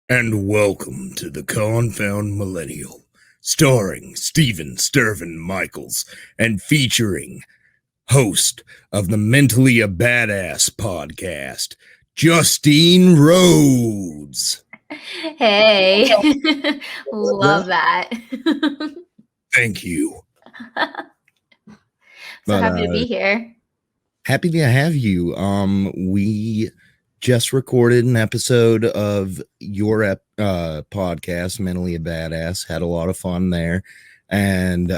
And welcome to the Confound Millennial, starring Steven Stirvin Michaels and featuring host of the Mentally a Badass podcast, Justine Rodes. Hey, love that. Thank you. So happy to be here. Happy to have you. We just recorded an episode of your podcast, Mentally a Badass. Had a lot of fun there, and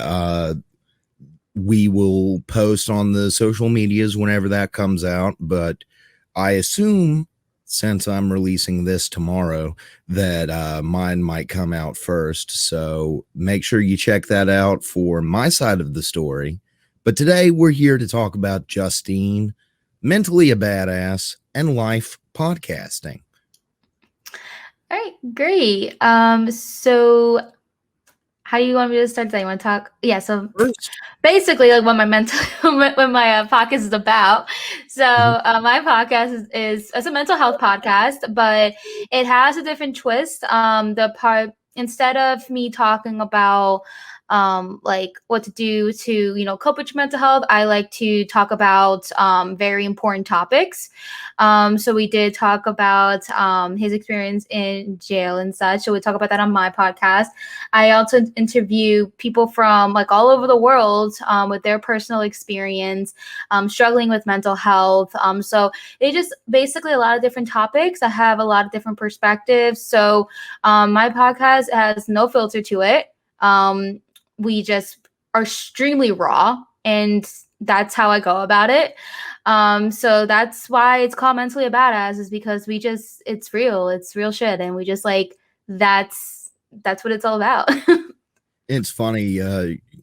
we will post on the social medias whenever that comes out. But I assume, since I'm releasing this tomorrow, that mine might come out first. So make sure you check that out for my side of the story. But today we're here to talk about Justine, Mentally a Badass, and life podcasting. All right, great. So how do you want me to start today? You want to talk? Yeah, so basically like what my mental when my podcast is about. So my podcast is it's a mental health podcast, but it has a different twist. The part instead of me talking about like what to do to cope with your mental health, I like to talk about very important topics. So we did talk about his experience in jail and such, so we talk about that on my podcast. I also interview people from like all over the world with their personal experience struggling with mental health. So they just basically a lot of different topics. I have a lot of different perspectives, so my podcast has no filter to it. We just are extremely raw, and that's how I go about it. So that's why it's called Mentally a Badass, is because it's real shit, and we just like that's what it's all about. It's funny.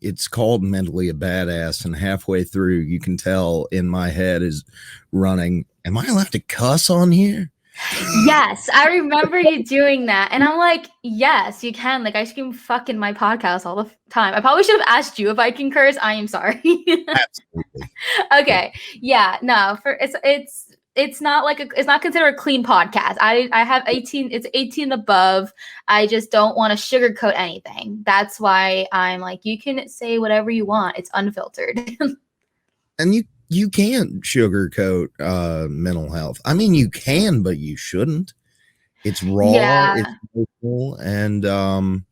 It's called Mentally a Badass, and halfway through, you can tell in my head is running, am I allowed to cuss on here? Yes, I remember you doing that. And I'm like, yes, you can. Like, I scream fuck in my podcast all the time. I probably should have asked you if I can curse. I am sorry. Absolutely. Okay. Yeah, no, it's not like it's not considered a clean podcast. I have 18, it's 18 above. I just don't want to sugarcoat anything. That's why I'm like, you can say whatever you want. It's unfiltered. And you can't sugarcoat mental health. I mean, you can, but you shouldn't. It's raw, Yeah. it's emotional, and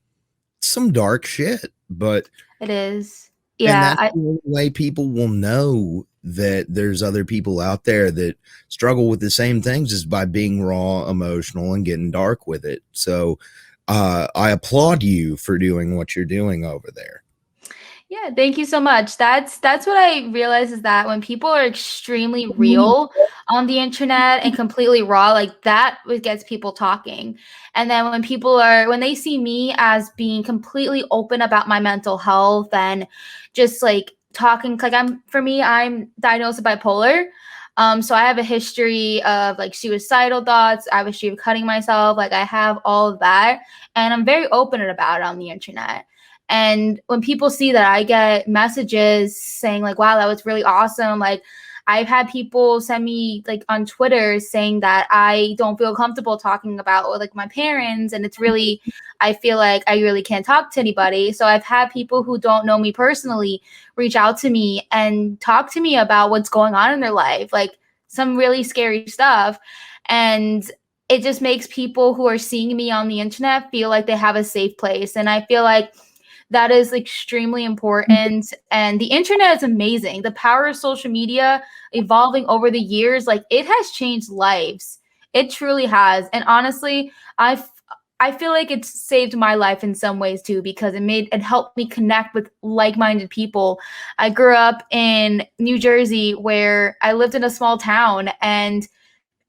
some dark shit. But It is. and Yeah. that's the only way people will know that there's other people out there that struggle with the same things, is by being raw, emotional, and getting dark with it. So I applaud you for doing what you're doing over there. Yeah, thank you so much. That's what I realize, is that when people are extremely real on the internet and completely raw, like that what gets people talking. And then when they see me as being completely open about my mental health and just like talking, like I'm diagnosed with bipolar. So I have a history of like suicidal thoughts. I have a history of cutting myself. Like I have all of that, and I'm very open about it on the internet. And when people see that, I get messages saying like, wow, that was really awesome. Like I've had people send me like on Twitter saying that I don't feel comfortable talking about with like my parents. And it's really, I feel like I really can't talk to anybody. So I've had people who don't know me personally reach out to me and talk to me about what's going on in their life, like some really scary stuff. And it just makes people who are seeing me on the internet feel like they have a safe place. And I feel like that is extremely important. And the internet is amazing. The power of social media evolving over the years, like it has changed lives. It truly has. And honestly, I feel like it's saved my life in some ways too, because it helped me connect with like-minded people. I grew up in New Jersey, where I lived in a small town, and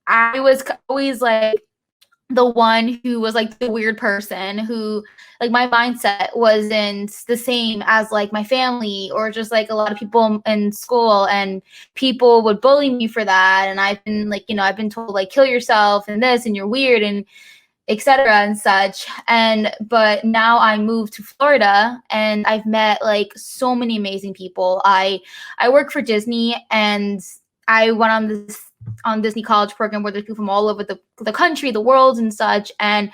I was always like the one who was like the weird person, who like my mindset wasn't the same as like my family or just like a lot of people in school, and people would bully me for that. And I've been like, I've been told like kill yourself and this and you're weird and etc. and such. But now I moved to Florida, and I've met like so many amazing people. I work for Disney, and I went on this on Disney College program where there's people from all over the country, the world, and such. And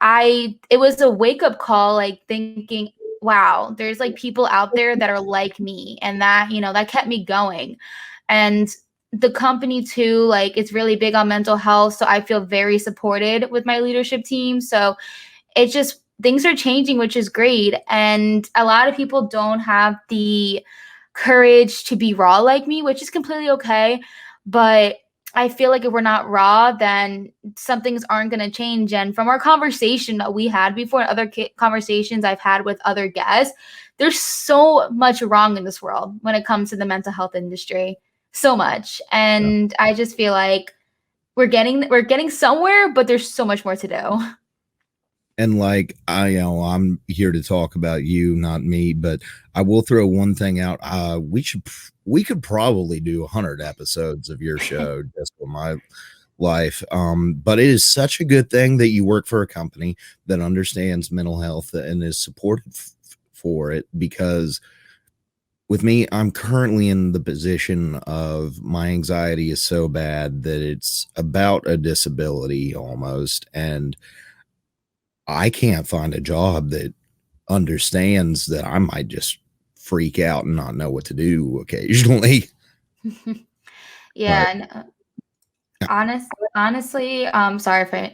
it was a wake up call, like thinking, wow, there's like people out there that are like me, and that, you know, that kept me going. And the company too, like it's really big on mental health, so I feel very supported with my leadership team. So it's just things are changing, which is great. And a lot of people don't have the courage to be raw like me, which is completely okay. But I feel like if we're not raw, then some things aren't going to change. And from our conversation that we had before, and other conversations I've had with other guests, there's so much wrong in this world when it comes to the mental health industry. So much. And I just feel like we're getting somewhere, but there's so much more to do. And like I'm here to talk about you, not me, but I will throw one thing out. We could probably do 100 episodes of your show just for my life. But it is such a good thing that you work for a company that understands mental health and is supported for it, because with me, I'm currently in the position of my anxiety is so bad that it's about a disability almost. And I can't find a job that understands that I might just freak out and not know what to do occasionally. Yeah. And honestly, sorry if I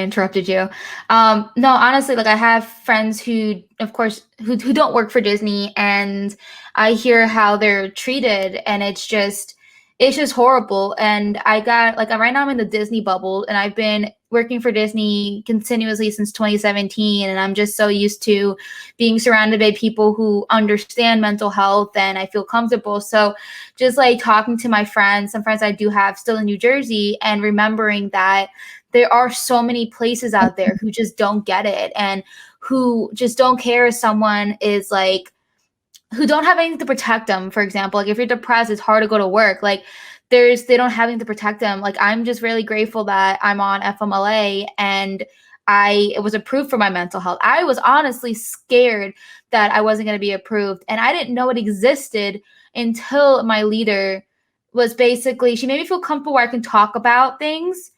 interrupted you. No, honestly, like I have friends who, of course, who don't work for Disney, and I hear how they're treated, and it's just horrible. And I got like right now I'm in the Disney bubble, and I've been working for Disney continuously since 2017, and I'm just so used to being surrounded by people who understand mental health, and I feel comfortable. So just like talking to my friends, some friends I do have still in New Jersey, and remembering that there are so many places out there who just don't get it, and who just don't care if someone is like, who don't have anything to protect them. For example, like if you're depressed, it's hard to go to work. Like they don't have anything to protect them. Like I'm just really grateful that I'm on FMLA, and it was approved for my mental health. I was honestly scared that I wasn't going to be approved, and I didn't know it existed until my leader was basically, she made me feel comfortable where I can talk about things.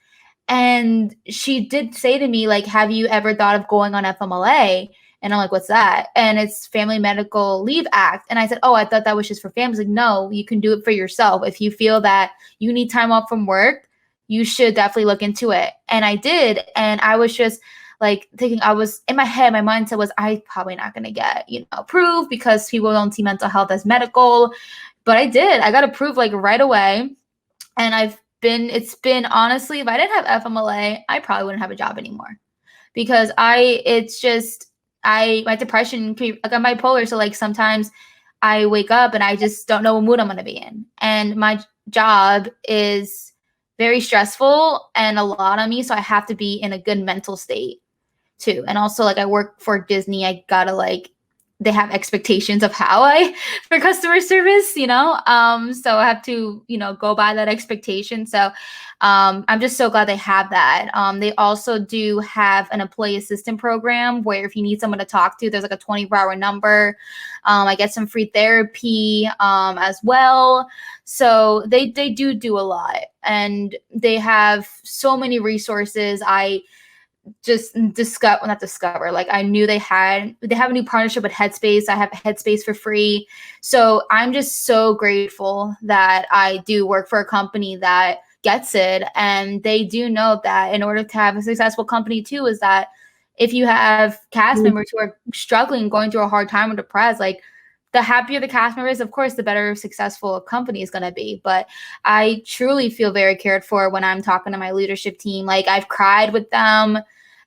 And she did say to me, like, have you ever thought of going on FMLA? And I'm like, what's that? And it's Family Medical Leave Act. And I said, oh, I thought that was just for families. Like, no, you can do it for yourself. If you feel that you need time off from work, you should definitely look into it. And I did. And I was just like thinking, I was in my head, my mindset was, I probably not going to get, approved because people don't see mental health as medical. But I did. I got approved like right away. And it's been honestly, if I didn't have FMLA, I probably wouldn't have a job anymore, because my depression, like I'm bipolar. So like sometimes I wake up and I just don't know what mood I'm going to be in. And my job is very stressful and a lot on me. So I have to be in a good mental state too. And also like I work for Disney. I gotta they have expectations of how for customer service, so I have to, go by that expectation. So I'm just so glad they have that. They also do have an employee assistant program where if you need someone to talk to, there's like a 24-hour number. I get some free therapy as well. So they do a lot, and they have so many resources. I just discover like I knew they have a new partnership with Headspace. I have Headspace for free. So I'm just so grateful that I do work for a company that gets it. And they do know that in order to have a successful company too, is that if you have cast members who are struggling, going through a hard time or depressed, like the happier the cast member is, of course, the better successful a company is going to be. But I truly feel very cared for when I'm talking to my leadership team. Like I've cried with them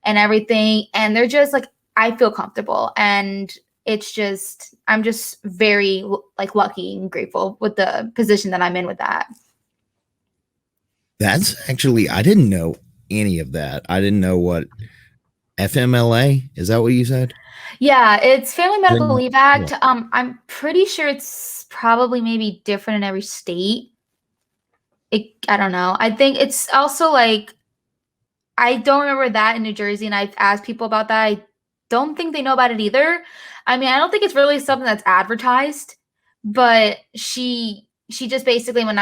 and everything, and they're just like, I feel comfortable. And I'm just very like lucky and grateful with the position that I'm in with that. That's actually, I didn't know any of that. I didn't know what FMLA, is that what you said? Yeah, it's Family Medical Leave Act. Yeah. I'm pretty sure it's probably maybe different in every state. I don't know. I think it's also like, I don't remember that in New Jersey, and I've asked people about that. I don't think they know about it either. I mean, I don't think it's really something that's advertised, but she just basically, when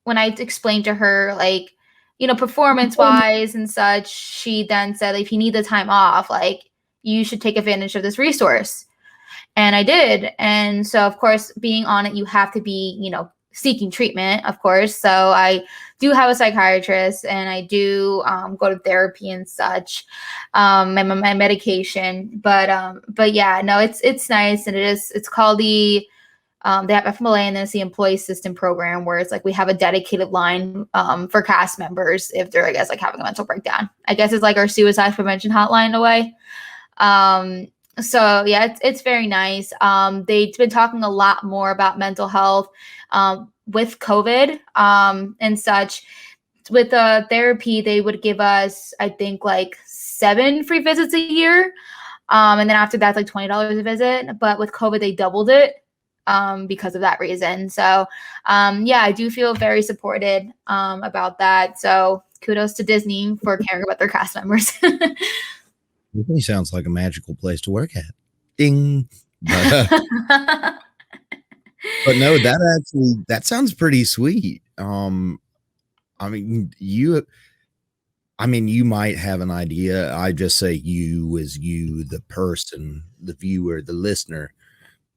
when I explained to her, like, you know, performance wise and such, she then said, if you need the time off, like, you should take advantage of this resource. And I did. And so, of course, being on it, you have to be, you know, seeking treatment, of course. So I do have a psychiatrist, and I do go to therapy and such, and my medication. But yeah, no, it's nice, and it's called the have FMLA, and then it's the employee assistance program, where it's like we have a dedicated line for cast members if they're, I guess, like having a mental breakdown. I guess it's like our suicide prevention hotline in a way. So yeah, it's very nice. They've been talking a lot more about mental health with COVID and such. With therapy, they would give us, I think, like 7 free visits a year. And then after that's like $20 a visit. But with COVID, they doubled it because of that reason. So yeah, I do feel very supported about that. So kudos to Disney for caring about their cast members. It really sounds like a magical place to work at. Ding. But no, that sounds pretty sweet. I mean, you might have an idea. I just say you as you, the person, the viewer, the listener.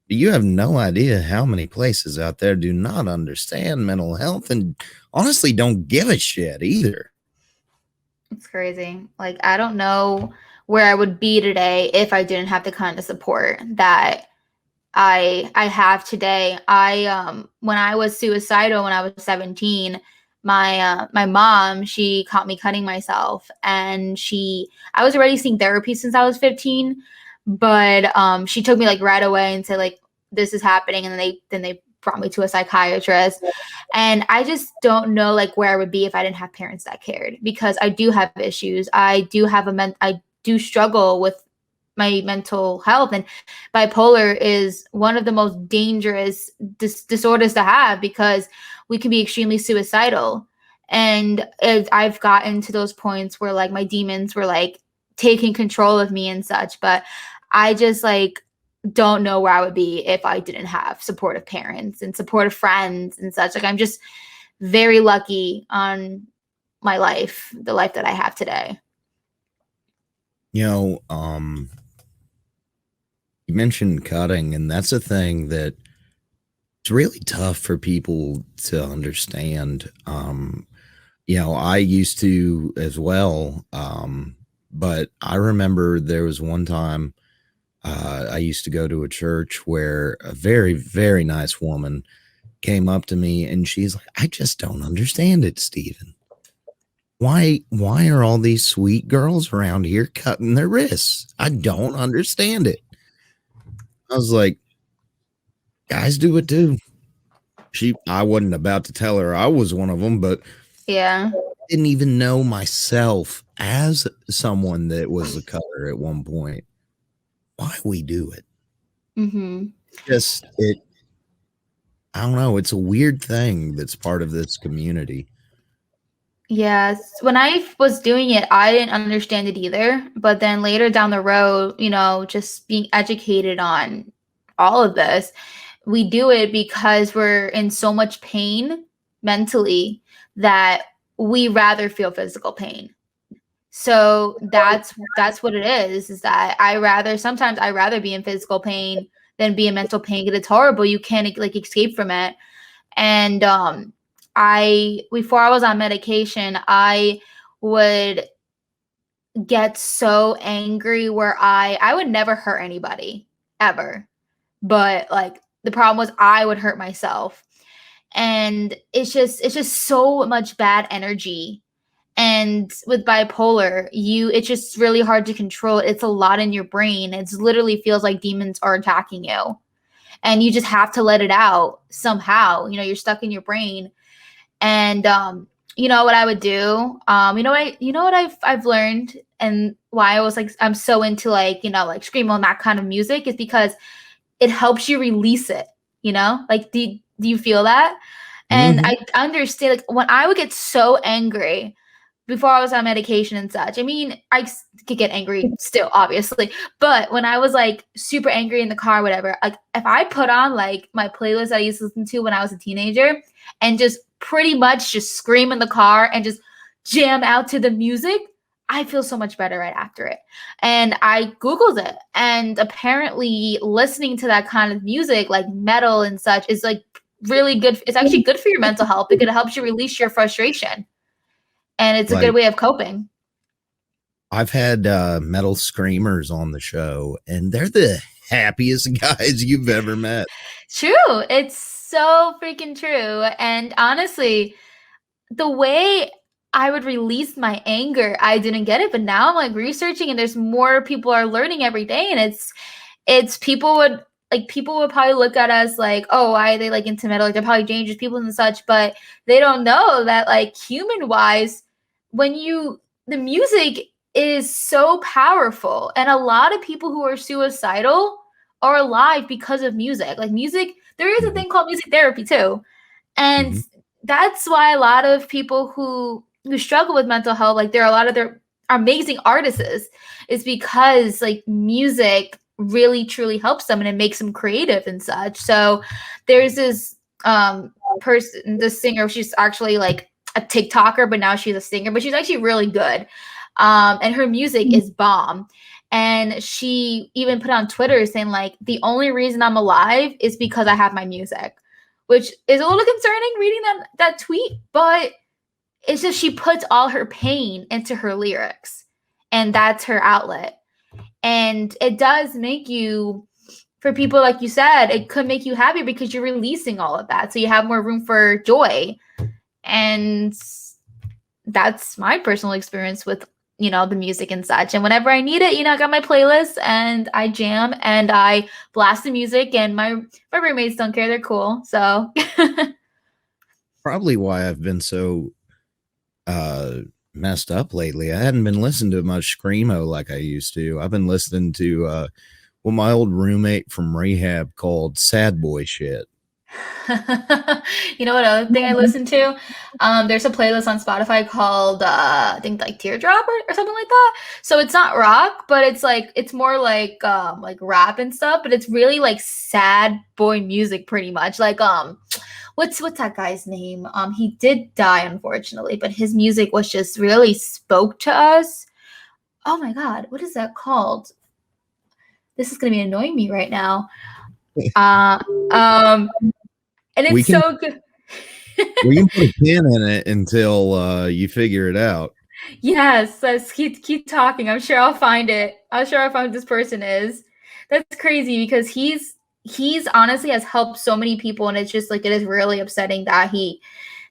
You have no idea how many places out there do not understand mental health and honestly don't give a shit either. It's crazy. Like, I don't know where I would be today if I didn't have the kind of support that I have today. When I was suicidal when I was 17, my mom, she caught me cutting myself, and I was already seeing therapy since I was 15, but she took me like right away and said, like, this is happening, and then they brought me to a psychiatrist. And I just don't know like where I would be if I didn't have parents that cared, because I do have issues. I do struggle with my mental health, and bipolar is one of the most dangerous disorders to have, because we can be extremely suicidal. And I've gotten to those points where like my demons were like taking control of me and such, but I just like don't know where I would be if I didn't have supportive parents and supportive friends and such. Like, I'm just very lucky on my life, the life that I have today. You know, you mentioned cutting, and that's a thing that it's really tough for people to understand. You know, I used to as well, but I remember there was one time I used to go to a church where a very, very nice woman came up to me, and she's like, I just don't understand it, Stephen. Why are all these sweet girls around here cutting their wrists? I don't understand it. I was like, guys do it too. I wasn't about to tell her I was one of them, but yeah, I didn't even know myself as someone that was a cutter at one point why we do it. mm-hmm. Just I don't know. It's a weird thing that's part of this community. Yes. When I was doing it, I didn't understand it either. But then later down the road, you know, just being educated on all of this, we do it because we're in so much pain mentally that we rather feel physical pain. So that's what it is that sometimes I rather be in physical pain than be in mental pain, because it's horrible. You can't like escape from it. And before I was on medication, I would get so angry where I would never hurt anybody ever. But like the problem was I would hurt myself. And it's just so much bad energy. And with bipolar, it's just really hard to control. It's a lot in your brain. It literally feels like demons are attacking you. And you just have to let it out somehow. You know, you're stuck in your brain. And you know what I would do? You know what I've learned, and why I was like I'm so into like, you know, like screamo and that kind of music, is because it helps you release it, you know? Like do you feel that? And I understand, like when I would get so angry, before I was on medication and such. I mean, I could get angry still, obviously, but when I was like super angry in the car, whatever, like if I put on like my playlist I used to listen to when I was a teenager and just pretty much just scream in the car and just jam out to the music, I feel so much better right after it. And I Googled it, and apparently listening to that kind of music, like metal and such, is like really good. It's actually good for your mental health because it helps you release your frustration. And it's a good way of coping. I've had metal screamers on the show, and they're the happiest guys you've ever met. True. It's so freaking true. And honestly, the way I would release my anger, I didn't get it, but now I'm like researching, and there's more people are learning every day, and it's people would probably look at us like, oh, why are they like into metal? Like they're probably dangerous people and such, but they don't know that like human wise, the music is so powerful, and a lot of people who are suicidal are alive because of music. Like music, there is a thing called music therapy too. And that's why a lot of people who struggle with mental health, like there are a lot of their amazing artists, is because like music really truly helps them and it makes them creative and such. So there's this person, this singer, she's actually like a TikToker, but now she's a singer, but she's actually really good. And her music is bomb. And she even put on Twitter saying like, the only reason I'm alive is because I have my music, which is a little concerning reading that tweet, but it's just she puts all her pain into her lyrics, and that's her outlet. And it does make you, for people like you said, it could make you happy because you're releasing all of that. So you have more room for joy. And that's my personal experience with, the music and such. And whenever I need it, I got my playlist and I jam and I blast the music, and my roommates don't care. They're cool. So probably why I've been so messed up lately. I hadn't been listening to much screamo like I used to. I've been listening to what my old roommate from rehab called sad boy shit. You know what other thing I listen to? There's a playlist on Spotify called I think like Teardrop or something like that. So it's not rock, but it's more like rap and stuff, but it's really like sad boy music pretty much. Like what's that guy's name? He did die unfortunately, but his music was just really spoke to us. Oh my god, what is that called? This is gonna be annoying me right now. And it's so good. We can put a pin in it until you figure it out. Yes, let's keep talking. I'm sure I'll find it. I'm sure I'll find who this person is. That's crazy because he's honestly has helped so many people, and it's just like it is really upsetting that he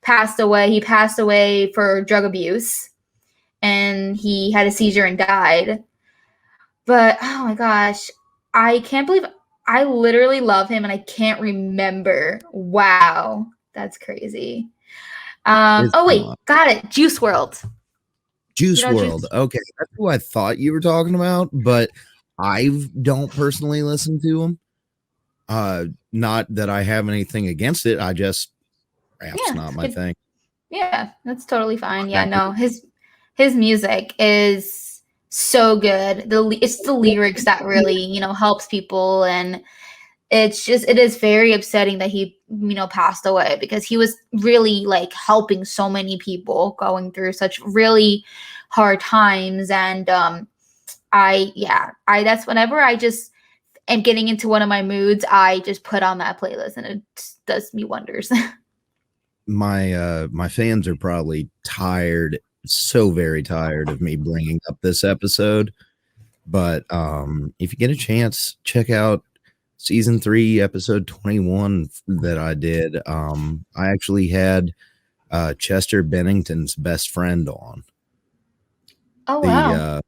passed away. He passed away for drug abuse, and he had a seizure and died. But oh my gosh, I can't believe I literally love him and I can't remember. Wow, that's crazy. Oh wait, got it. Juice WRLD. Juice WRLD. Okay, that's who I thought you were talking about, but I don't personally listen to him. Not that I have anything against it. I just rap's not my thing. Yeah, that's totally fine. Yeah, no, his music is so good. It's the lyrics that really, helps people, and it is very upsetting that he, passed away because he was really like helping so many people going through such really hard times. And that's whenever I just am getting into one of my moods, I just put on that playlist and it does me wonders. My fans are probably tired, so very tired of me bringing up this episode, but if you get a chance, check out season 3 episode 21 that I did. I actually had Chester Bennington's best friend on. Oh wow.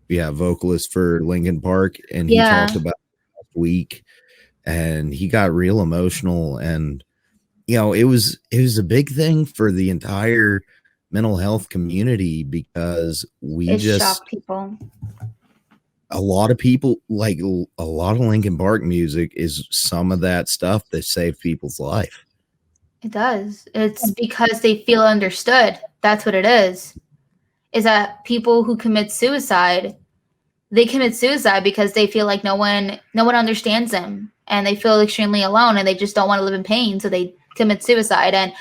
Vocalist for Linkin Park, and he talked about it last week, and he got real emotional, and it was a big thing for the entire mental health community because it shocked people. A lot of people, like a lot of Linkin Park music is some of that stuff that saved people's life. It does. It's because they feel understood. That's what it is. is that people who commit suicide, they commit suicide because they feel like no one understands them, and they feel extremely alone, and they just don't want to live in pain, so they commit suicide. And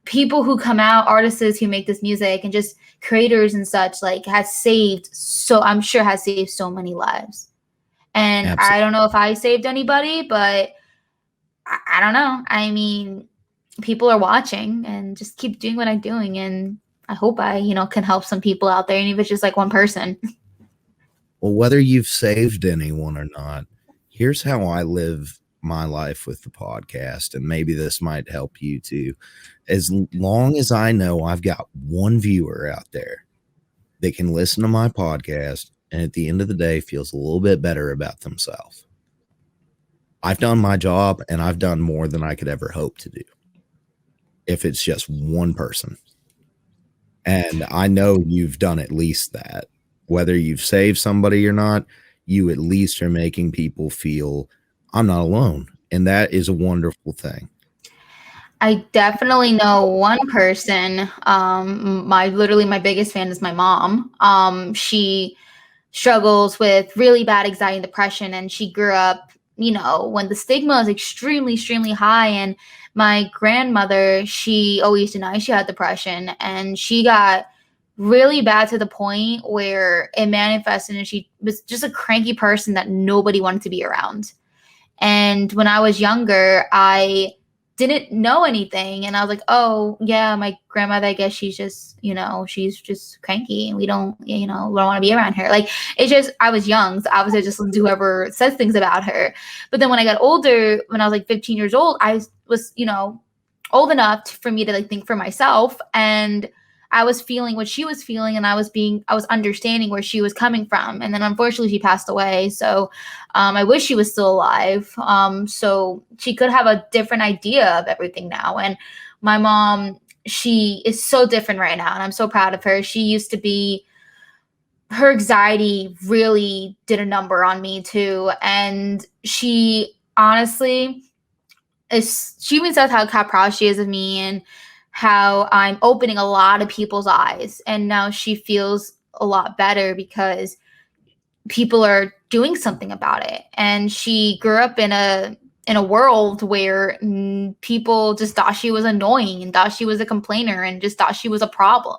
people who come out, artists who make this music, and just creators and such, like, I'm sure has saved so many lives. And Absolutely. I don't know if I saved anybody, but I don't know. I mean, people are watching, and just keep doing what I'm doing, and I hope I, can help some people out there, even if it's just like one person. Well, whether you've saved anyone or not, here's how I live my life with the podcast, and maybe this might help you too. As long as I know I've got one viewer out there that can listen to my podcast and at the end of the day feels a little bit better about themselves, I've done my job, and I've done more than I could ever hope to do. If it's just one person. And I know you've done at least that. Whether you've saved somebody or not, you at least are making people feel I'm not alone. And that is a wonderful thing. I definitely know one person. My biggest fan is my mom. She struggles with really bad anxiety and depression, and she grew up, when the stigma is extremely, extremely high. And my grandmother, she always denied she had depression, and she got really bad to the point where it manifested, and she was just a cranky person that nobody wanted to be around. And when I was younger, I didn't know anything, and I was like, oh yeah, my grandmother, I guess she's just, she's just cranky, and we don't want to be around her. Like, it's just, I was young, so obviously I just listened to whoever says things about her. But then when I got older, when I was like 15 years old, I was, old enough for me to like think for myself, and I was feeling what she was feeling, and I was understanding where she was coming from. And then unfortunately she passed away. So I wish she was still alive. So she could have a different idea of everything now. And my mom, she is so different right now, and I'm so proud of her. She used to be, her anxiety really did a number on me too. And she honestly she even says how proud she is of me, and how I'm opening a lot of people's eyes. And now she feels a lot better because people are doing something about it. And she grew up in a world where people just thought she was annoying, and thought she was a complainer, and just thought she was a problem.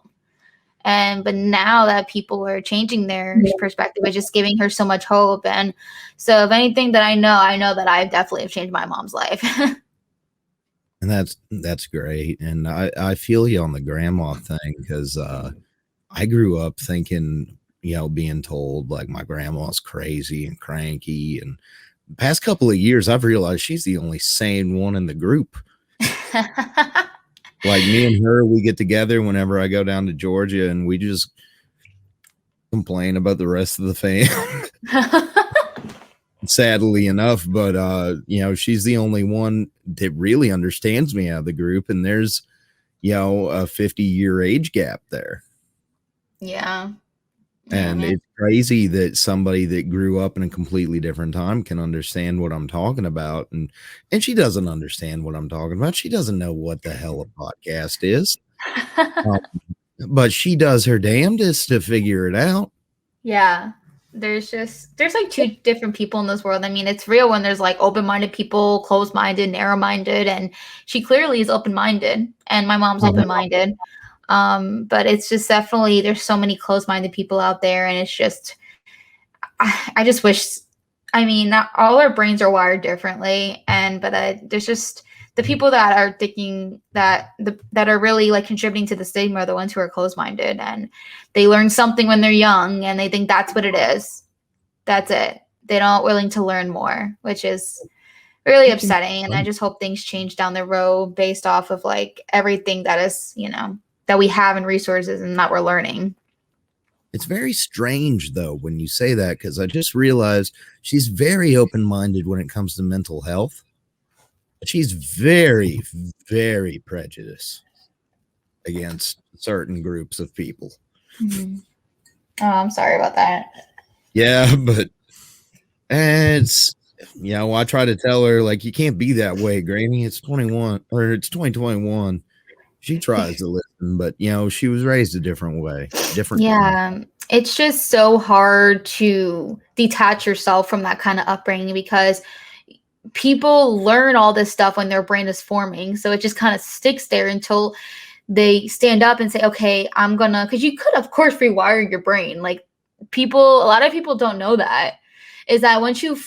But now that people are changing their perspective, it's just giving her so much hope. And so if anything that I know that I definitely have changed my mom's life. And that's great. And I feel you on the grandma thing, because I grew up thinking, being told like my grandma's crazy and cranky. And the past couple of years, I've realized she's the only sane one in the group. Like, me and her, we get together whenever I go down to Georgia, and we just complain about the rest of the family. Sadly enough, but she's the only one that really understands me out of the group, and there's a 50-year age gap there. Yeah. And it's crazy that somebody that grew up in a completely different time can understand what I'm talking about. And she doesn't understand what I'm talking about. She doesn't know what the hell a podcast is. But she does her damnedest to figure it out. Yeah. There's like two different people in this world. I mean, it's real when there's like open-minded people, closed-minded, narrow-minded, and she clearly is open-minded, and my mom's open-minded. But it's just definitely, there's so many closed-minded people out there, and it's just, I just wish, I mean, not all our brains are wired differently, but there's just the people that are thinking that are really like contributing to the stigma are the ones who are closed-minded, and they learn something when they're young, and they think that's what it is. That's it. They're not willing to learn more, which is really upsetting. And I just hope things change down the road based off of like everything that is, that we have in resources and that we're learning. It's very strange though when you say that, because I just realized she's very open-minded when it comes to mental health. She's very, very prejudiced against certain groups of people. Mm-hmm. Oh, I'm sorry about that. Yeah, but it's, I try to tell her, like, you can't be that way, Granny. It's 21, or it's 2021. She tries to listen, but she was raised a different way, different. Yeah, it's just so hard to detach yourself from that kind of upbringing because people learn all this stuff when their brain is forming. So it just kind of sticks there until they stand up and say, okay, I'm gonna, because you could, of course, rewire your brain. Like a lot of people don't know that, is that once you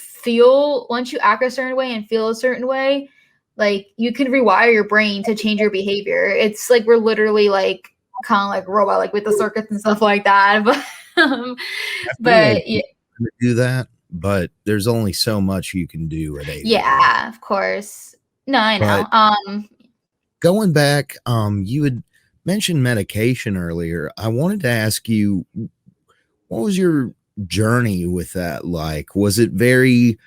act a certain way and feel a certain way, like you can rewire your brain to change your behavior. It's like we're literally like kind of like robot, like with the circuits and stuff like that. I feel like But you can do that, but there's only so much you can do at 8 years old. yeah, of course. No, I But know. going back, you had mentioned medication earlier. I wanted to ask you, what was your journey with that like? Was it did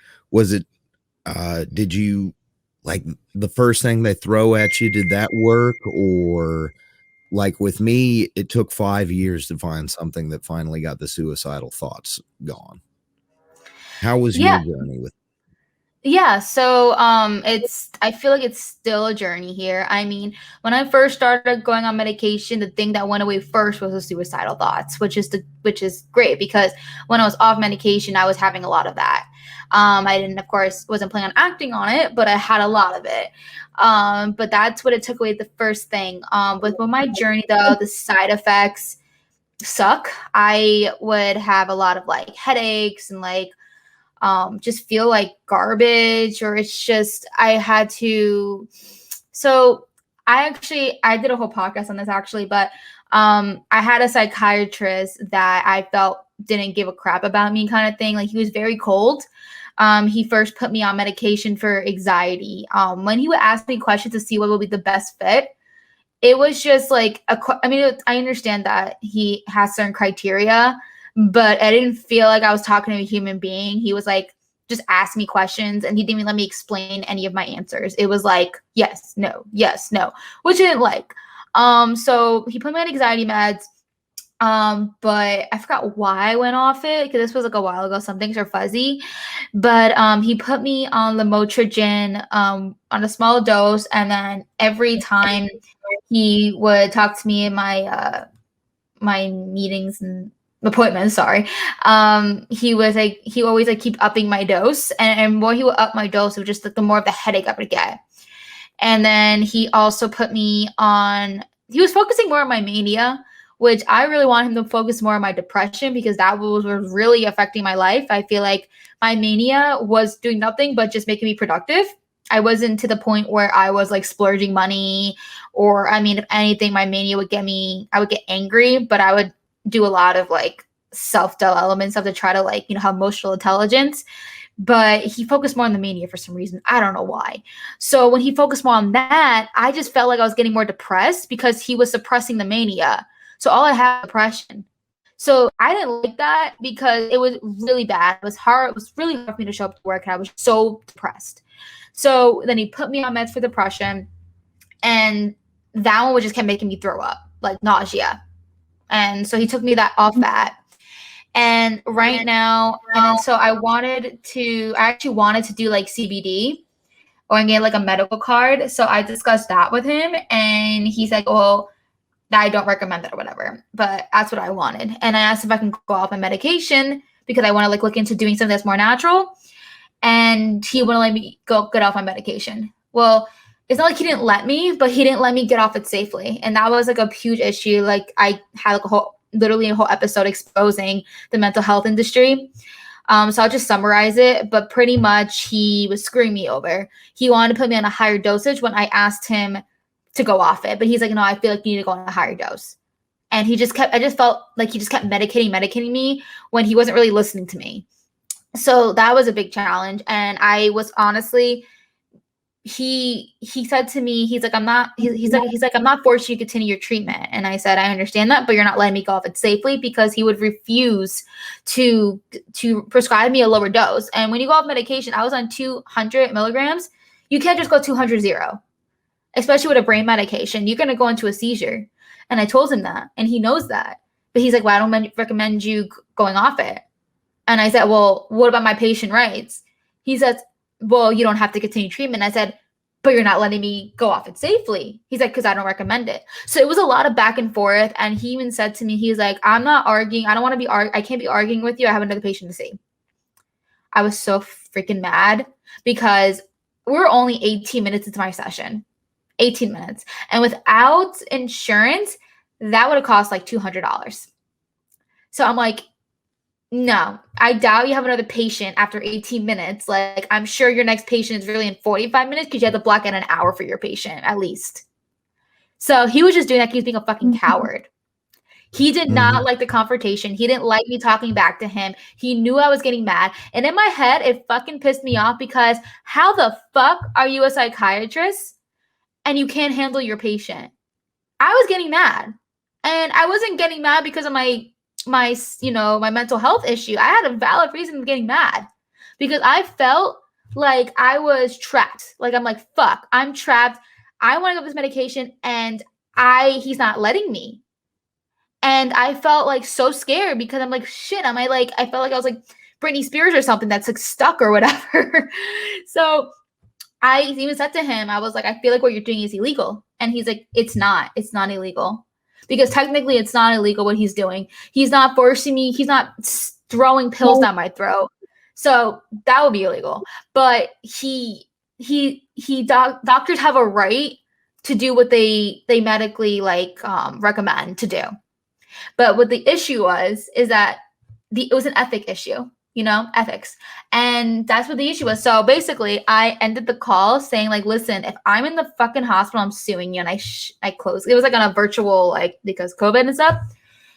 you like the first thing they throw at you, did that work? Or like with me, it took 5 years to find something that finally got the suicidal thoughts gone. How was Yeah, your journey with? yeah, so I feel like it's still a journey here. I mean, when I first started going on medication, the thing that went away first was the suicidal thoughts, which is great because when I was off medication, I was having a lot of that. I didn't, of course, wasn't planning on acting on it, but I had a lot of it. But that's what it took away the first thing. With my journey though, the side effects suck. I would have a lot of like headaches and like just feel like garbage, or it's just I had to. So I did a whole podcast on this actually, but I had a psychiatrist that I felt didn't give a crap about me, kind of thing. Like he was very cold. He first put me on medication for anxiety. When he would ask me questions to see what would be the best fit, it was just like I understand that he has certain criteria, but I didn't feel like I was talking to a human being. He was like just ask me questions and he didn't even let me explain any of my answers. It was like yes, no, which I didn't like. So he put me on anxiety meds. But I forgot why I went off it because this was like a while ago. Some things are fuzzy. But he put me on Lamotrigine on a small dose, and then every time he would talk to me in my meetings and appointments, sorry. He always like keep upping my dose, and more he would up my dose, it was just like the more of the headache I would get. And then he also put me on, he was focusing more on my mania, which I really want him to focus more on my depression because that was really affecting my life. I feel like my mania was doing nothing but just making me productive. I wasn't to the point where I was like splurging money, or I mean, if anything, my mania would get me, I would get angry, but I would do a lot of like self-doubt elements of to try to like, have emotional intelligence. But he focused more on the mania for some reason. I don't know why. So when he focused more on that, I just felt like I was getting more depressed because he was suppressing the mania. So all I had was depression. So I didn't like that because it was really bad. It was hard. It was really hard for me to show up to work. And I was so depressed. So then he put me on meds for depression. And that one would just kept making me throw up, like nausea. And so he took me off that. And right now, and then so I actually wanted to do like CBD or get like a medical card. So I discussed that with him and he's like, well, I don't recommend that or whatever, but that's what I wanted. And I asked if I can go off my medication because I want to like look into doing something that's more natural. And he wouldn't let me get off my medication. Well, it's not like he didn't let me, but he didn't let me get off it safely. And that was like a huge issue. Like I had like literally a whole episode exposing the mental health industry. So I'll just summarize it, but pretty much he was screwing me over. He wanted to put me on a higher dosage when I asked him to go off it, but he's like, no, I feel like you need to go on a higher dose. And I just felt like he just kept medicating me when he wasn't really listening to me. So that was a big challenge. And I was honestly, he said to me, he's like, I'm not forcing you to continue your treatment. And I said, I understand that, but you're not letting me go off it safely, because he would refuse to prescribe me a lower dose. And when you go off medication, I was on 200 milligrams. You can't just go 200 zero, especially with a brain medication. You're going to go into a seizure. And I told him that, and he knows that. But he's like, well, I don't recommend you going off it. And I said, well, what about my patient rights? He says, well, you don't have to continue treatment. I said, but you're not letting me go off it safely. He's like, because I don't recommend it. So it was a lot of back and forth. And he even said to me, he's like, I'm not arguing. I don't want to be I can't be arguing with you. I have another patient to see. I was so freaking mad because we're only 18 minutes into my session. 18 minutes. And without insurance, that would have cost like $200. So I'm like, no, I doubt you have another patient after 18 minutes. Like, I'm sure your next patient is really in 45 minutes because you have to block out an hour for your patient at least. So he was just doing that because he was being a fucking coward. He did not like the confrontation. He didn't like me talking back to him. He knew I was getting mad. And in my head, it fucking pissed me off because how the fuck are you a psychiatrist and you can't handle your patient? I was getting mad. And I wasn't getting mad because of my mental health issue. I had a valid reason of getting mad because I felt like I was trapped. Like, I'm like, fuck, I'm trapped. I want to go this medication and he's not letting me. And I felt like so scared because I'm like, shit, I felt like I was like Britney Spears or something that's like stuck or whatever. So I even said to him, I was like, I feel like what you're doing is illegal. And he's like, it's not illegal. Because technically it's not illegal what he's doing. He's not forcing me. He's not throwing pills down my throat. So that would be illegal. But doctors have a right to do what they medically recommend to do. But what the issue is that it was an ethic issue, ethics. And that's what the issue was. So basically I ended the call saying like, listen, if I'm in the fucking hospital, I'm suing you. And I closed. It was like on a virtual, because COVID and stuff.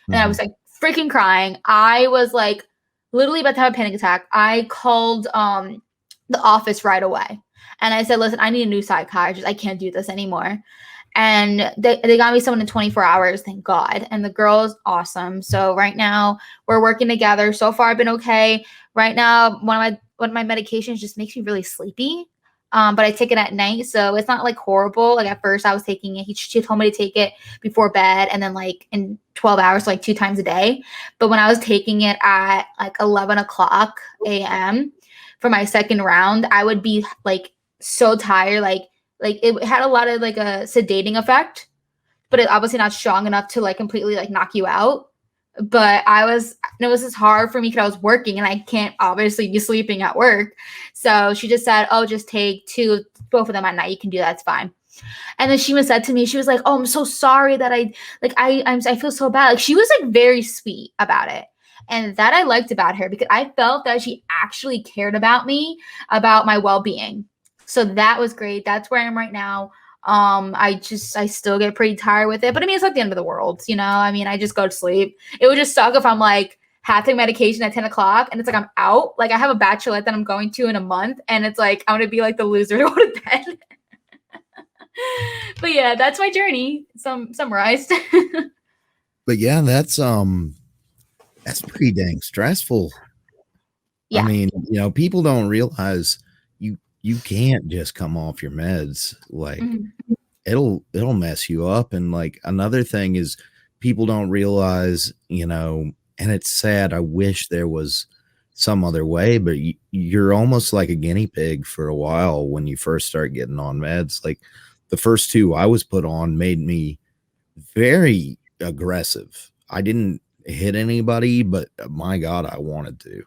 And I was like freaking crying. I was like literally about to have a panic attack. I called the office right away. And I said, listen, I need a new psychiatrist. I can't do this anymore. And they got me someone in 24 hours, thank God. And the girl is awesome. So right now we're working together. So far I've been okay. Right now, one of my medications just makes me really sleepy. But I take it at night. So it's not like horrible. Like at first I was taking it. She told me to take it before bed and then like in 12 hours, like 2 times a day. But when I was taking it at like 11 o'clock a.m. for my second round, I would be like so tired. Like it had a lot of like a sedating effect, but it obviously not strong enough to like completely like knock you out. But it was just hard for me because I was working and I can't obviously be sleeping at work. So she just said, oh, just take both of them at night. You can do that. It's fine. And then she said to me, she was like, oh, I'm so sorry that I feel so bad. Like she was like very sweet about it. And that I liked about her because I felt that she actually cared about me, about my well-being. So that was great. That's where I am right now. I still get pretty tired with it, but I mean, it's not the end of the world, I mean, I just go to sleep. It would just suck if I'm like having medication at 10 o'clock and it's like, I'm out. Like I have a bachelorette that I'm going to in a month and it's like, I'm going to be like the loser to go to bed. But yeah, that's my journey. Summarized. But yeah, that's pretty dang stressful. Yeah. I mean, people don't realize you can't just come off your meds. Like it'll mess you up. And like another thing is people don't realize, and it's sad. I wish there was some other way, but you're almost like a guinea pig for a while when you first start getting on meds. Like the first 2 I was put on made me very aggressive. I didn't hit anybody, but my God, I wanted to.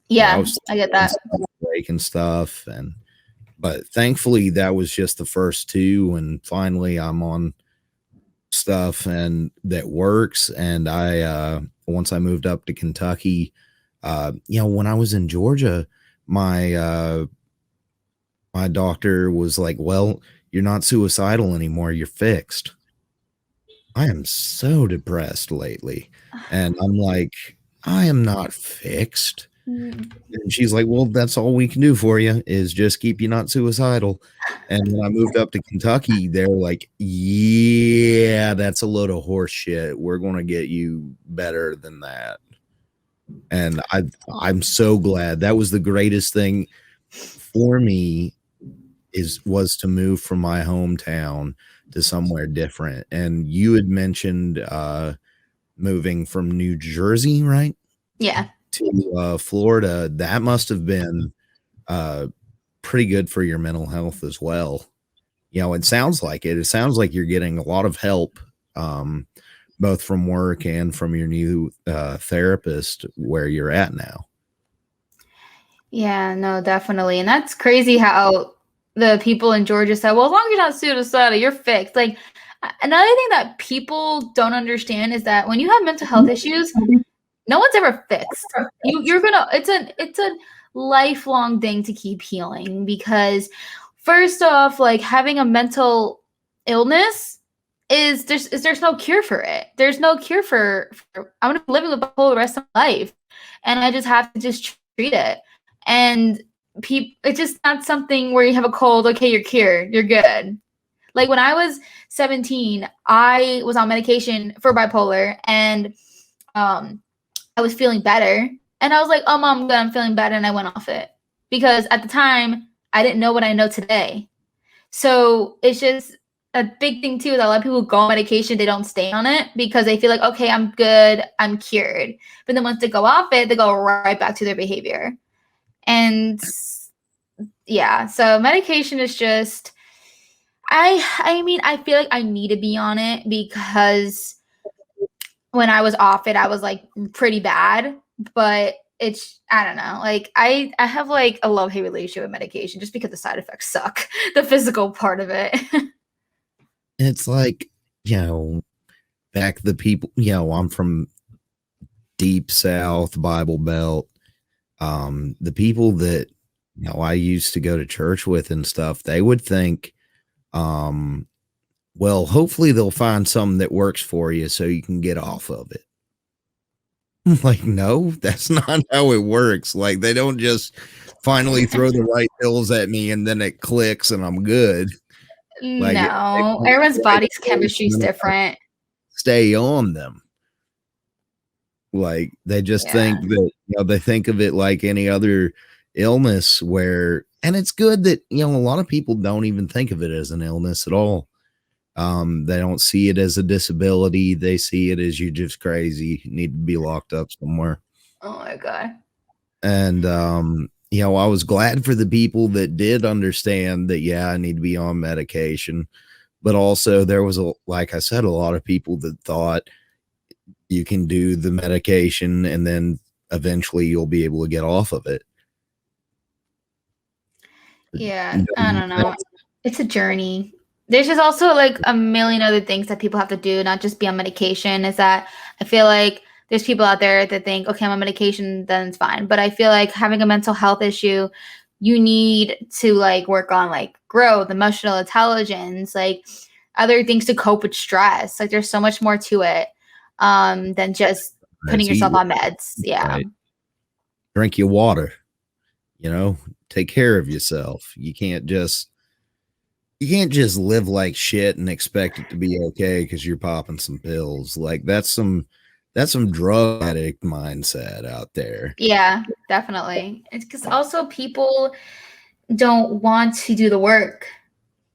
Yeah, I get that. Breaking stuff but thankfully that was just the first 2. And finally I'm on stuff and that works. And I, once I moved up to Kentucky, when I was in Georgia, my doctor was like, well, you're not suicidal anymore. You're fixed. I am so depressed lately. And I'm like, I am not fixed. And she's like, well, that's all we can do for you is just keep you not suicidal. And when I moved up to Kentucky, they're like, yeah, that's a load of horse shit. We're going to get you better than that. And I'm so glad. That was the greatest thing for me was to move from my hometown to somewhere different. And you had mentioned moving from New Jersey, right? Yeah. To Florida. That must have been pretty good for your mental health as well. it sounds like it. It sounds like you're getting a lot of help, both from work and from your new therapist where you're at now. Yeah, no, definitely. And that's crazy how the people in Georgia said, well, as long as you're not suicidal, you're fixed. Like, another thing that people don't understand is that when you have mental health issues, no one's ever fixed. It's a lifelong thing to keep healing, because first off, like, having a mental illness there's no cure for it. There's no cure for I'm gonna be living with bipolar the rest of my life, and I just have to just treat it. And it's just not something where you have a cold, okay, you're cured, you're good. Like, when I was 17, I was on medication for bipolar, and I was feeling better, and I was like, oh, Mom, I'm feeling better, and I went off it, because at the time I didn't know what I know today. So it's just a big thing too, is a lot of people go on medication, they don't stay on it because they feel like, okay, I'm good, I'm cured. But then once they go off it, they go right back to their behavior. And yeah, so medication is just, I mean, I feel like I need to be on it, because when I was off it, I was like pretty bad, but I don't know. Like, I have like a love-hate relationship with medication, just because the side effects suck, the physical part of it. It's like, back the people, I'm from deep South Bible Belt. The people that, I used to go to church with and stuff, they would think, well, hopefully they'll find something that works for you so you can get off of it. Like, no, that's not how it works. Like, they don't just finally throw the right pills at me and then it clicks and I'm good. Like, No, everyone's body's chemistry is different. Stay on them. Like, they just think that, they think of it like any other illness and it's good that, a lot of people don't even think of it as an illness at all. They don't see it as a disability. They see it as, you're just crazy, you need to be locked up somewhere. Oh my God. And, I was glad for the people that did understand that, I need to be on medication. But also there was, like I said, a lot of people that thought you can do the medication and then eventually you'll be able to get off of it. Yeah, I don't know. It's a journey. There's just also like a million other things that people have to do, not just be on medication. Is that I feel like there's people out there that think, okay, I'm on medication, then it's fine. But I feel like having a mental health issue, you need to like work on like growth, emotional intelligence, like other things to cope with stress. Like, there's so much more to it than just putting yourself on meds. Yeah. Right. Drink your water, take care of yourself. You can't just live like shit and expect it to be okay because you're popping some pills. Like, that's some drug addict mindset out there. Yeah, definitely. It's because also people don't want to do the work.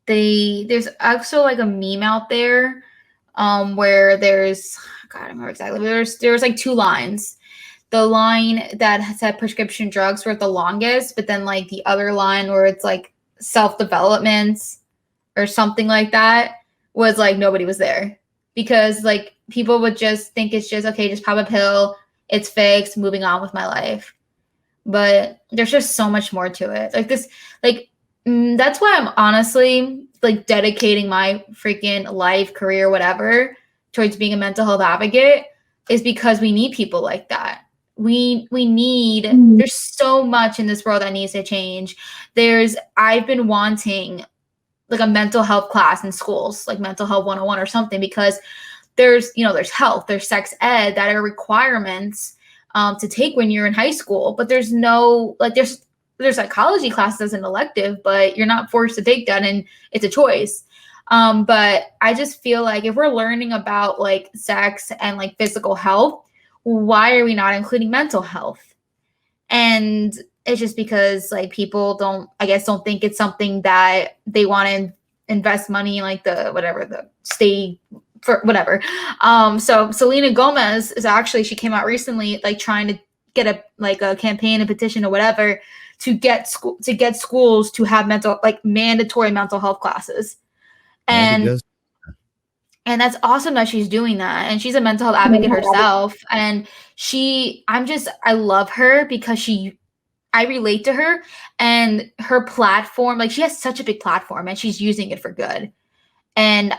There's also like a meme out there where there's, God, I don't remember exactly. There's like two lines. The line that said prescription drugs were the longest, but then like the other line where it's like self-development or something like that was like nobody was there, because like people would just think it's just, okay, just pop a pill, it's fixed, moving on with my life. But there's just so much more to it. Like this, like that's why I'm honestly like dedicating my freaking life, career, whatever, towards being a mental health advocate, is because we need people like that. We need, there's so much in this world that needs to change. I've been wanting like a mental health class in schools, like mental health 101 or something, because there's health, there's sex ed that are requirements to take when you're in high school, but there's no, like, there's psychology classes as an elective, but you're not forced to take that, and it's a choice. But I just feel like if we're learning about like sex and like physical health, why are we not including mental health? And it's just because like people don't think it's something that they want to invest money in, like the state for whatever. So Selena Gomez she came out recently, like trying to get a campaign, a petition or whatever to get schools to have mandatory mental health classes. And that's awesome that she's doing that. And she's a mental health advocate herself. And I love her because I relate to her and her platform. Like, she has such a big platform and she's using it for good. And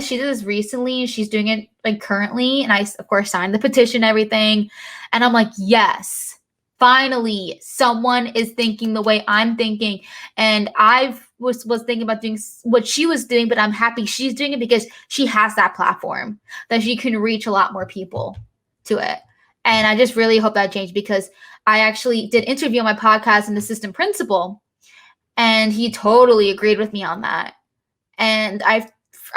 she did this recently, she's doing it like currently. And I, of course, signed the petition, everything. And I'm like, yes, finally, someone is thinking the way I'm thinking. And I was thinking about doing what she was doing, but I'm happy she's doing it because she has that platform that she can reach a lot more people to it. And I just really hope that changed, because I actually did interview on my podcast an assistant principal, and he totally agreed with me on that. And I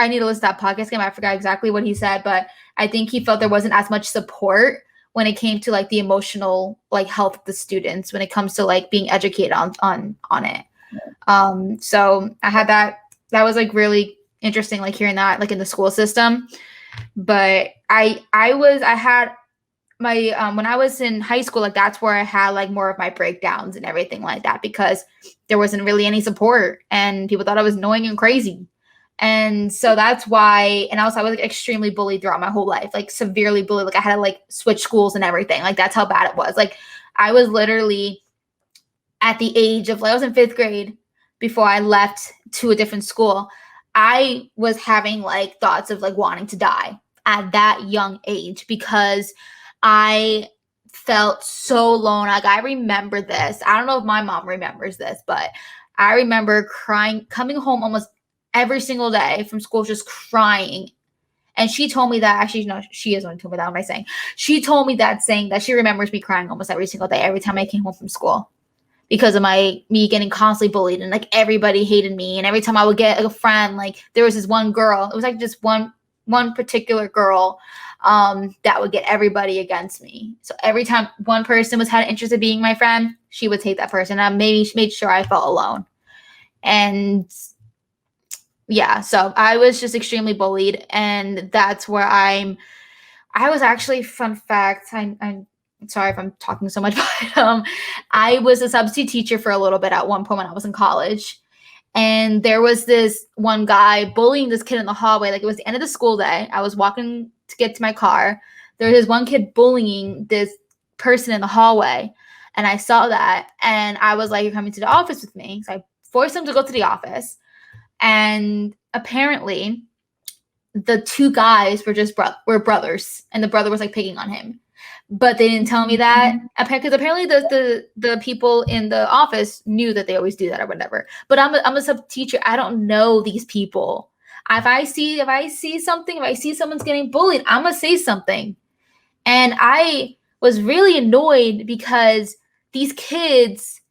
need to listen to that podcast again. I forgot exactly what he said, but I think he felt there wasn't as much support when it came to like the emotional like health of the students when it comes to like being educated on it. So I had that was like really interesting, like hearing that like in the school system. But I had my when I was in high school, like that's where I had like more of my breakdowns and everything like that, because there wasn't really any support and people thought I was annoying and crazy. And so that's why, and also I was like extremely bullied throughout my whole life, like severely bullied. Like I had to like switch schools and everything. Like that's how bad it was. Like I was literally at the age of, like, I was in 5th grade before I left to a different school. I was having like thoughts of like wanting to die at that young age because I felt so alone. Like I remember this. I don't know if my mom remembers this, but I remember crying, coming home almost every single day from school, just crying. And she told me that, actually, no, she is only told me that. What am I saying? She told me that, saying that she remembers me crying almost every single day, every time I came home from school, because of me getting constantly bullied, and like everybody hated me. And every time I would get like a friend, like there was this one girl, it was like just one particular girl that would get everybody against me. So every time one person had an interest in being my friend, she would take that person. And maybe made sure I felt alone. And yeah, so I was just extremely bullied, and that's where I was actually, fun fact, I'm sorry if I'm talking so much, but I was a substitute teacher for a little bit at one point when I was in college. And there was this one guy bullying this kid in the hallway. Like it was the end of the school day. I was walking to get to my car. There was this one kid bullying this person in the hallway. And I saw that, and I was like, you're coming to the office with me. So I forced him to go to the office. And apparently the two guys were brothers, and the brother was like picking on him, but they didn't tell me that, because apparently the people in the office knew that they always do that or whatever. But I'm a sub teacher. I don't know these people. If I see someone's getting bullied, I'm gonna say something. And I was really annoyed because these kids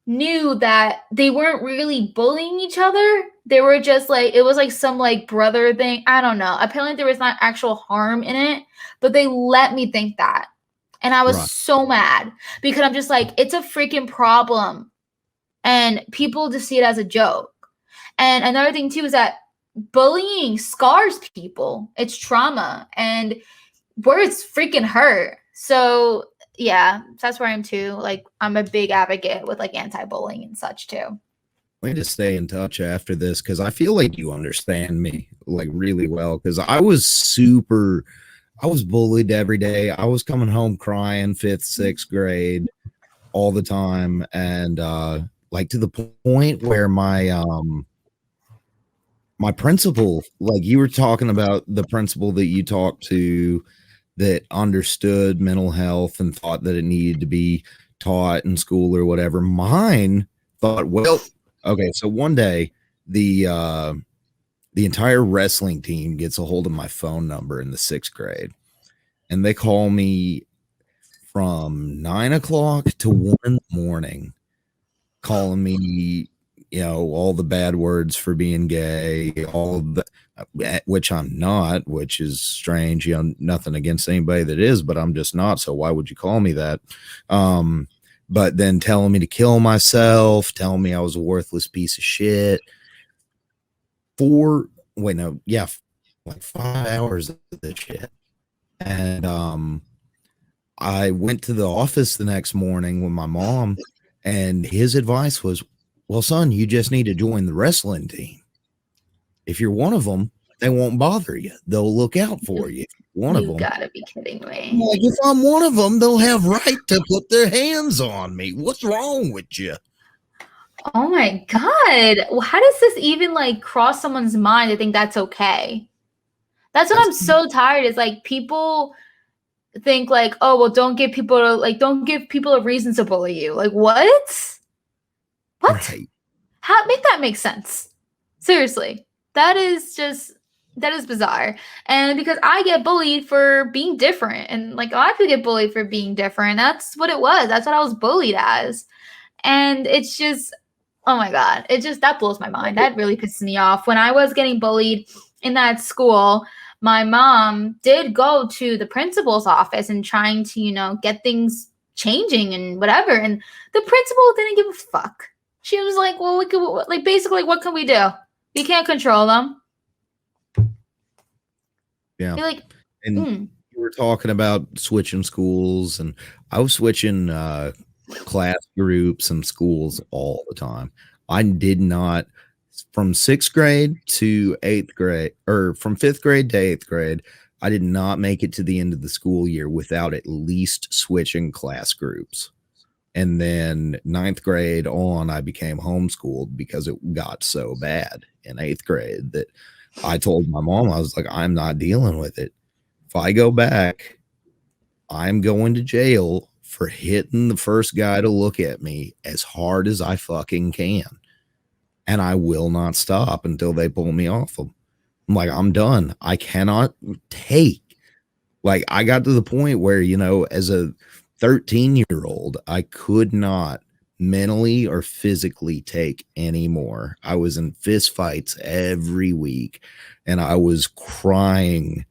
knew that they weren't really bullying each other. They were just like, it was like some like brother thing. I don't know. Apparently there was not actual harm in it, but they let me think that. And I was so mad, because I'm just like, it's a freaking problem. And people just see it as a joke. And another thing too is that bullying scars people. It's trauma, and words freaking hurt. So yeah, that's where I am too. Like I'm a big advocate with like anti-bullying and such too. Way to stay in touch after this, because I feel like you understand me like really well, because I was bullied every day. I was coming home crying 5th, 6th grade all the time. And like to the point where my principal, like you were talking about the principal that you talked to that understood mental health and thought that it needed to be taught in school or whatever. Mine thought, well, okay, so one day the entire wrestling team gets a hold of my phone number in the 6th grade, and they call me from 9 o'clock to 1 in the morning, calling me, all the bad words for being gay, all the, which I'm not, which is strange. Nothing against anybody that is, but I'm just not. So why would you call me that? But then telling me to kill myself, telling me I was a worthless piece of shit like 5 hours of this shit. And I went to the office the next morning with my mom, and his advice was, well, son, you just need to join the wrestling team. If you're one of them, they won't bother you. They'll look out for you. One of You them. gotta be kidding me. Like, if I'm one of them, they'll have right to put their hands on me. What's wrong with you? Oh my God. How does this even like cross someone's mind to think that's okay? That's what I'm so tired. Is like people think like, oh well, don't give people a reason to bully you. Like what? What? Right. How make that make sense? Seriously. That is bizarre. And because I get bullied for being different, and like a lot of people get bullied for being different. That's what it was. That's what I was bullied as. And it's just, oh my God, that blows my mind. That really pisses me off. When I was getting bullied in that school, my mom did go to the principal's office and trying to, get things changing and whatever. And the principal didn't give a fuck. She was like, well, we could, like, basically, what can we do? We can't control them. Yeah. You're like, and you were talking about switching schools, and I was switching class groups and schools all the time. I did not, from 6th grade to 8th grade, or from 5th grade to 8th grade, I did not make it to the end of the school year without at least switching class groups. And then 9th grade on, I became homeschooled because it got so bad in 8th grade that I told my mom, I was like, I'm not dealing with it. If I go back, I'm going to jail for hitting the first guy to look at me as hard as I fucking can. And I will not stop until they pull me off them. I'm like, I'm done. I cannot take. Like, I got to the point where, as a 13-year-old, I could not mentally or physically take anymore. I was in fist fights every week, and I was crying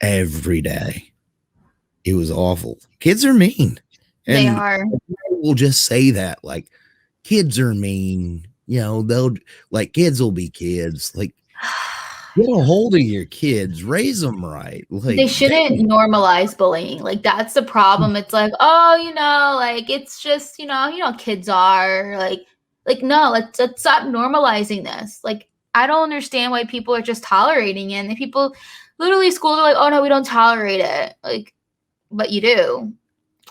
every day. It was awful. Kids are mean. And they are. We'll just say that, like, kids are mean. They'll, like, kids will be kids. Like, get a hold of your kids, raise them right. Like, they shouldn't normalize bullying. Like that's the problem. It's like, oh, like it's just, kids are like no, let's stop normalizing this. Like I don't understand why people are just tolerating it. And people literally schools are like, oh no, we don't tolerate it. Like, but you do.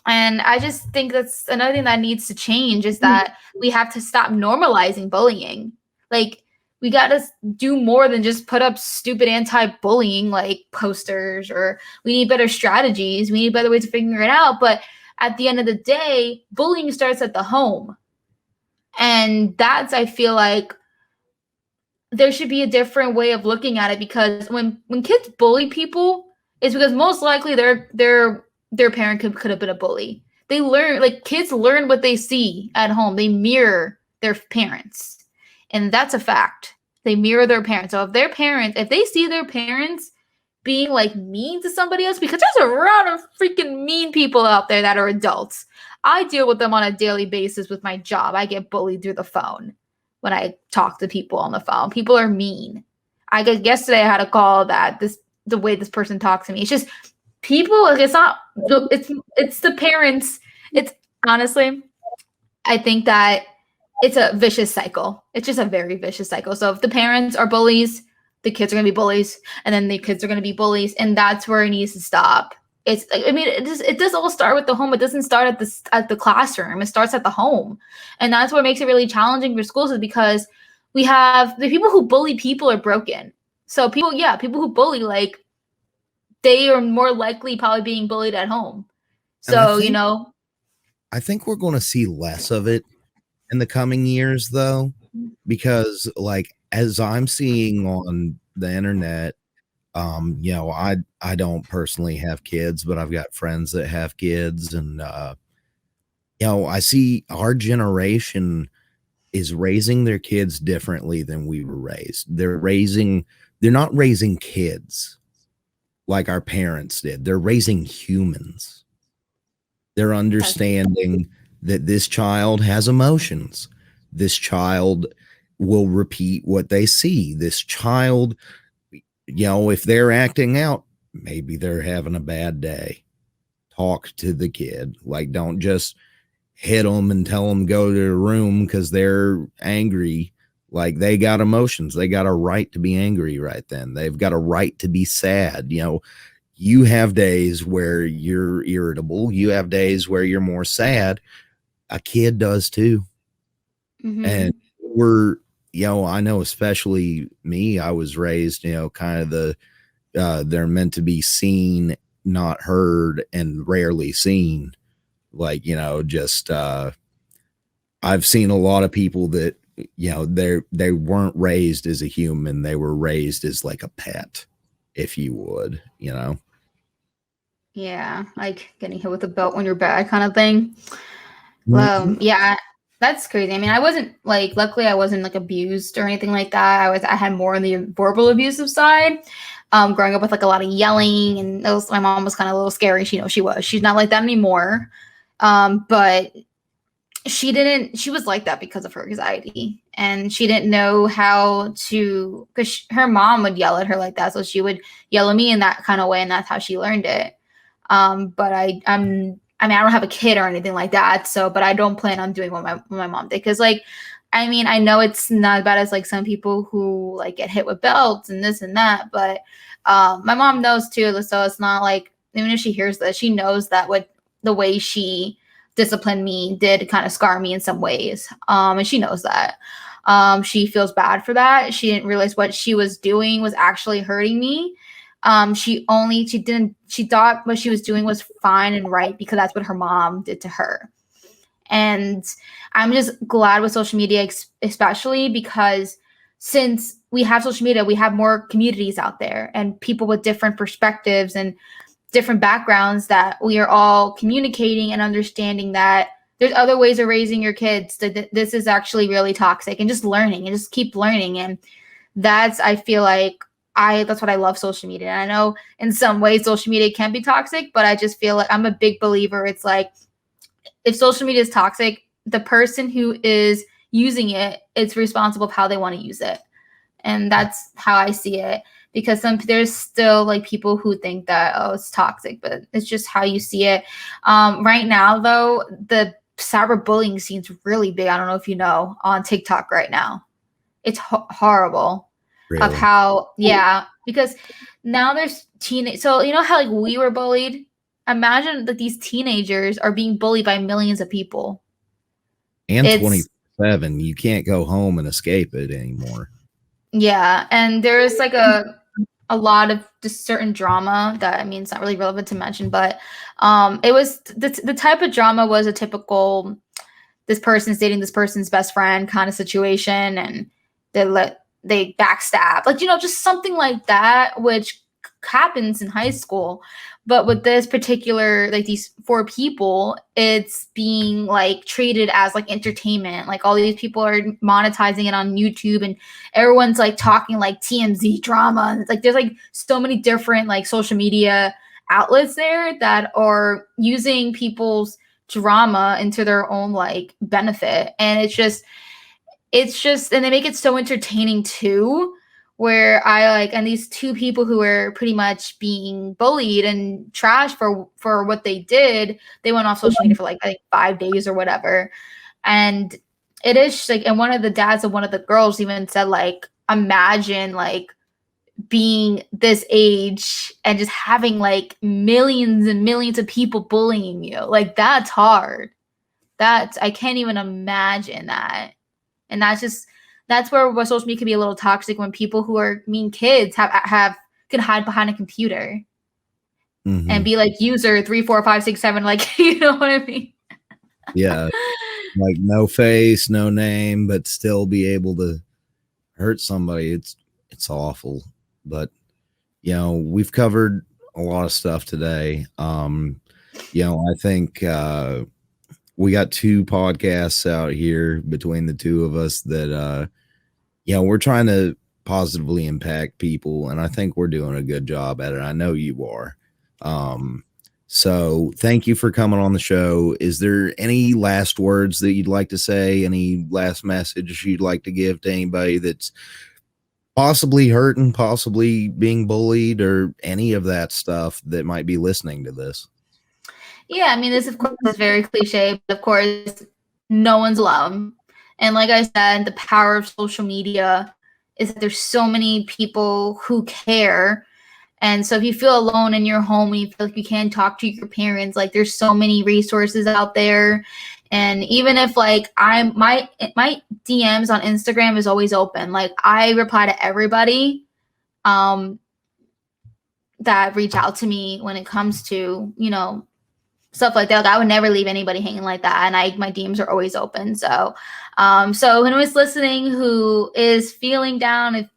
And I just think that's another thing that needs to change is that we have to stop normalizing bullying. Like we got to do more than just put up stupid anti-bullying like posters, or we need better strategies. We need better ways of figuring it out. But at the end of the day, bullying starts at the home. And I feel like there should be a different way of looking at it, because when kids bully people, it's because most likely their parent could have been a bully. They learn, like kids learn what they see at home. They mirror their parents. And that's a fact. They mirror their parents. So if they see their parents being like mean to somebody else, because there's a lot of freaking mean people out there that are adults. I deal with them on a daily basis with my job. I get bullied through the phone when I talk to people on the phone. People are mean. I guess yesterday I had a call that the way this person talks to me. It's just people, like it's the parents. It's honestly, I think that it's a vicious cycle. It's just a very vicious cycle. So if the parents are bullies, the kids are going to be bullies, and then the kids are going to be bullies, and that's where it needs to stop. It does all start with the home. It doesn't start at the classroom. It starts at the home, and that's what makes it really challenging for schools, is because we have the people who bully people are broken. So people who bully, like they are more likely probably being bullied at home. So I think we're going to see less of it in the coming years, though, because like as I'm seeing on the internet, I don't personally have kids, but I've got friends that have kids, and I see our generation is raising their kids differently than we were raised. They're not raising kids like our parents did. They're raising humans. They're understanding that this child has emotions. This child will repeat what they see. This child, if they're acting out, maybe they're having a bad day. Talk to the kid. Like, don't just hit them and tell them go to a room because they're angry. Like, they got emotions. They got a right to be angry right then. They've got a right to be sad. You know, you have days where you're irritable. You have days where you're more sad. A kid does too. And Mm-hmm. we're, you know, I know, especially me, I was raised, you know, kind of they're meant to be seen, not heard, and rarely seen. Like, you know, just, I've seen a lot of people that, you know, they weren't raised as a human. They were raised as like a pet, if you would, you know. Yeah, like getting hit with a belt when you're bad kind of thing. Mhm. Yeah, that's crazy. I mean, I wasn't like, luckily I wasn't like abused or anything like that. I had more on the verbal abusive side. Growing up with like a lot of yelling, and my mom was kind of a little scary. She's not like that anymore. But she was like that because of her anxiety, and she didn't know how to, because her mom would yell at her like that, so she would yell at me in that kind of way, and that's how she learned it. But I mean, I don't have a kid or anything like that, so, but I don't plan on doing what my mom did, because like, I mean, I know it's not as bad as like some people who like get hit with belts and this and that, but my mom knows too, so it's not like, even if she hears this, she knows that what the way she disciplined me did kind of scar me in some ways. And she knows that. She feels bad for that. She didn't realize what she was doing was actually hurting me. She thought what she was doing was fine and right because that's what her mom did to her. And I'm just glad with social media, especially because since we have social media, we have more communities out there and people with different perspectives and different backgrounds, that we are all communicating and understanding that there's other ways of raising your kids, that this is actually really toxic, and just learning and just keep learning. And I feel like that's what I love social media. And I know in some ways social media can be toxic, but I just feel like I'm a big believer. It's like, if social media is toxic, the person who is using it, it's responsible for how they want to use it. And that's how I see it, because there's still like people who think that, oh, it's toxic, but it's just how you see it. Right now though, the cyberbullying scene's really big. I don't know if you know, on TikTok right now. It's horrible of Really. how, yeah, because now there's teenage, so you know how like we were bullied? Imagine that these teenagers are being bullied by millions of people. And It's 27, you can't go home and escape it anymore. Yeah, and there's like a lot of just certain drama that, I mean, it's not really relevant to mention, but it was the type of drama was a typical, this person's dating this person's best friend kind of situation, and they backstab, like, you know, just something like that, which happens in high school. But with this particular, like these four people, it's being like treated as like entertainment. Like all these people are monetizing it on YouTube, and everyone's like talking like TMZ drama. And it's like there's like so many different like social media outlets there that are using people's drama into their own like benefit. And it's just and they make it so entertaining too, where I like, and these two people who were pretty much being bullied and trashed for what they did, they went off social media for like I think 5 days or whatever. And it is like, and one of the dads of one of the girls even said like, imagine like being this age and just having like millions and millions of people bullying you. Like that's hard. I can't even imagine that. And that's where social media can be a little toxic, when people who are mean kids have can hide behind a computer and Mm-hmm. be like user 34567, like you know what I mean? Yeah, like no face, no name, but still be able to hurt somebody. It's awful. But you know, we've covered a lot of stuff today. You know, I think we got two podcasts out here between the two of us that you know, we're trying to positively impact people, and I think we're doing a good job at it. I know you are. Um, so thank you for coming on the show. Is there any last words that you'd like to say? Any last message you'd like to give to anybody that's possibly hurting, possibly being bullied, or any of that stuff that might be listening to this? Yeah, I mean, this of course is very cliche, but of course, no one's alone. And like I said, the power of social media is that there's so many people who care. And so if you feel alone in your home and you feel like you can't talk to your parents, like there's so many resources out there. And even if like my DMs on Instagram is always open. Like I reply to everybody that reach out to me when it comes to, you know, stuff like that. Like I would never leave anybody hanging like that. And my DMs are always open. So so who's listening who is feeling down, if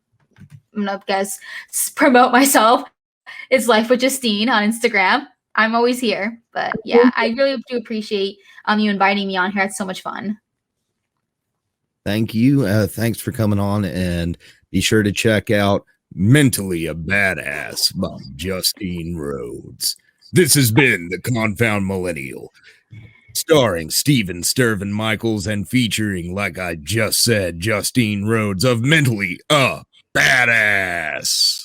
I'm gonna promote myself, it's Life with Justine on Instagram. I'm always here. But yeah, I really do appreciate you inviting me on here. It's so much fun. Thank you. Thanks for coming on, and be sure to check out Mentally a Badass by Justine Rodes. This has been the Confound Millennial, starring Steven Stirvin Michaels and featuring, like I just said, Justine Rodes of Mentally a Badass.